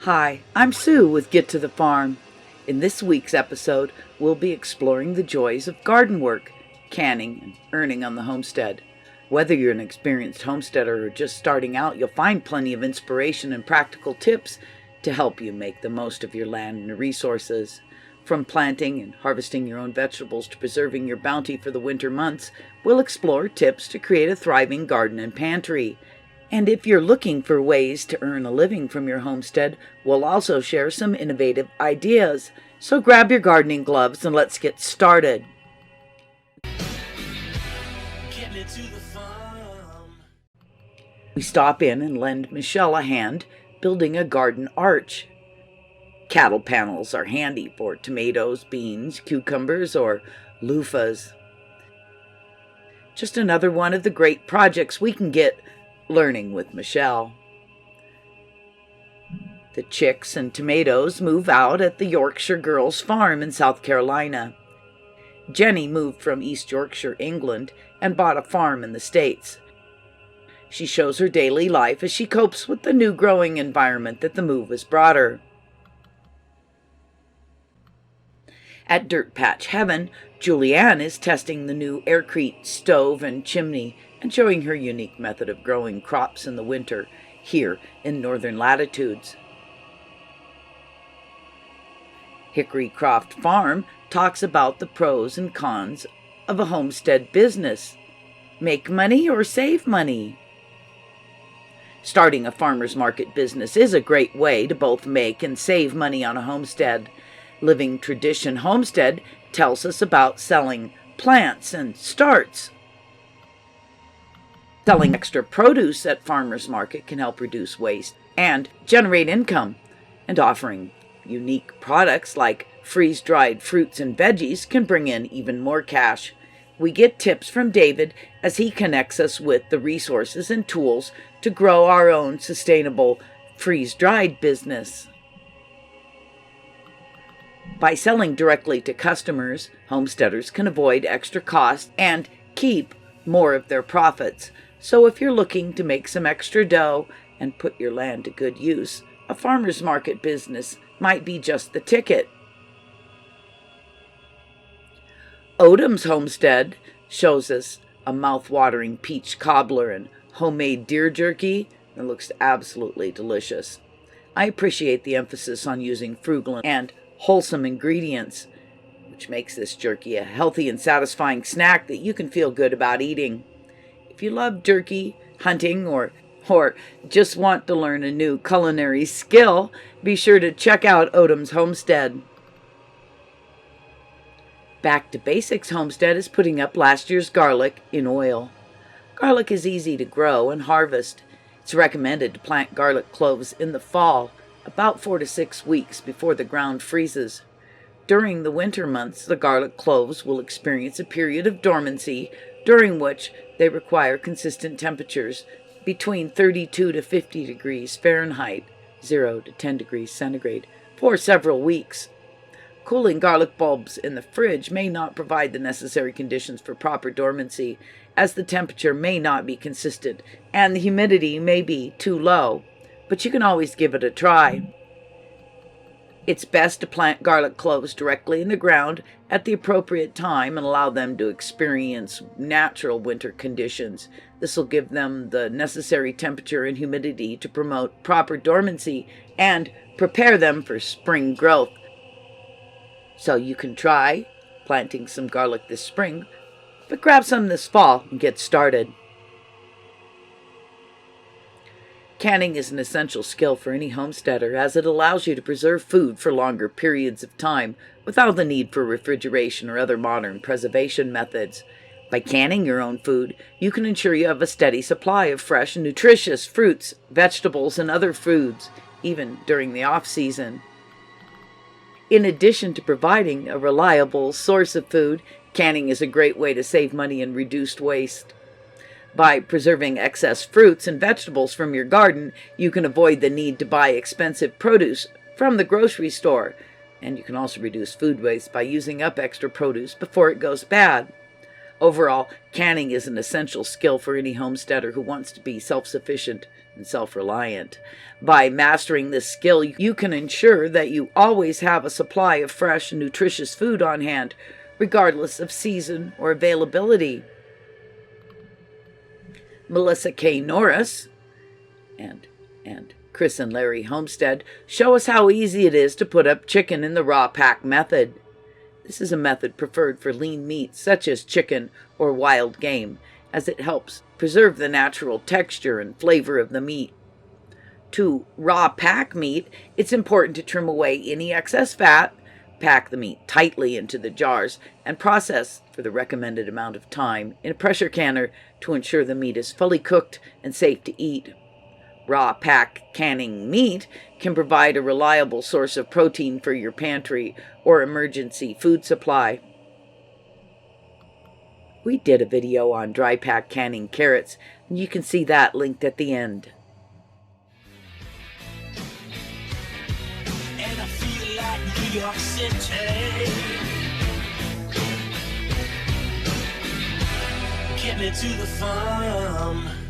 Hi, I'm Sue with Get to the Farm. In this week's episode, we'll be exploring the joys of garden work, canning, and earning on the homestead. Whether you're an experienced homesteader or just starting out, you'll find plenty of inspiration and practical tips to help you make the most of your land and resources. From planting and harvesting your own vegetables to preserving your bounty for the winter months, we'll explore tips to create a thriving garden and pantry. And if you're looking for ways to earn a living from your homestead, we'll also share some innovative ideas. So grab your gardening gloves and let's get started. We stop in and lend Michelle a hand building a garden arch. Cattle panels are handy for tomatoes, beans, cucumbers, or loofahs. Just another one of the great projects we can get learning with Michelle. The chicks and tomatoes move out at the Yorkshire Girls Farm in South Carolina. Jenny moved from East Yorkshire, England, and bought a farm in the States. She shows her daily life as she copes with the new growing environment that the move has brought her. At Dirt Patch Heaven, Julianne is testing the new aircrete stove and chimney and showing her unique method of growing crops in the winter here in northern latitudes. Hickory Croft Farm talks about the pros and cons of a homestead business. Make money or save money? Starting a farmer's market business is a great way to both make and save money on a homestead. Living Tradition Homestead tells us about selling plants and starts. Selling extra produce at farmers market can help reduce waste and generate income, and offering unique products like freeze-dried fruits and veggies can bring in even more cash. We get tips from David as he connects us with the resources and tools to grow our own sustainable freeze-dried business. By selling directly to customers, homesteaders can avoid extra costs and keep more of their profits. So if you're looking to make some extra dough and put your land to good use, a farmer's market business might be just the ticket. Odom's Homestead shows us a mouth-watering peach cobbler and homemade deer jerky that looks absolutely delicious. I appreciate the emphasis on using frugal and wholesome ingredients, which makes this jerky a healthy and satisfying snack that you can feel good about eating. If you love jerky, hunting, or just want to learn a new culinary skill, be sure to check out Odom's Homestead. Back to Basics Homestead is putting up last year's garlic in oil. Garlic is easy to grow and harvest. It's recommended to plant garlic cloves in the fall, about 4 to 6 weeks before the ground freezes. During the winter months, the garlic cloves will experience a period of dormancy, during which they require consistent temperatures between 32 to 50 degrees Fahrenheit, 0 to 10 degrees centigrade, for several weeks. Cooling garlic bulbs in the fridge may not provide the necessary conditions for proper dormancy, as the temperature may not be consistent and the humidity may be too low, but you can always give it a try. It's best to plant garlic cloves directly in the ground at the appropriate time and allow them to experience natural winter conditions. This will give them the necessary temperature and humidity to promote proper dormancy and prepare them for spring growth. So you can try planting some garlic this spring, but grab some this fall and get started. Canning is an essential skill for any homesteader, as it allows you to preserve food for longer periods of time without the need for refrigeration or other modern preservation methods. By canning your own food, you can ensure you have a steady supply of fresh and nutritious fruits, vegetables, and other foods, even during the off-season. In addition to providing a reliable source of food, canning is a great way to save money and reduce waste. By preserving excess fruits and vegetables from your garden, you can avoid the need to buy expensive produce from the grocery store, and you can also reduce food waste by using up extra produce before it goes bad. Overall, canning is an essential skill for any homesteader who wants to be self-sufficient and self-reliant. By mastering this skill, you can ensure that you always have a supply of fresh and nutritious food on hand, regardless of season or availability. Melissa K. Norris and Chris and Larry Homestead show us how easy it is to put up chicken in the raw pack method. This is a method preferred for lean meats such as chicken or wild game, as it helps preserve the natural texture and flavor of the meat. To raw pack meat, it's important to trim away any excess fat, pack the meat tightly into the jars, and process for the recommended amount of time in a pressure canner to ensure the meat is fully cooked and safe to eat. Raw pack canning meat can provide a reliable source of protein for your pantry or emergency food supply. We did a video on dry pack canning carrots, and you can see that linked at the end. And I feel like New York City. Get me to the farm.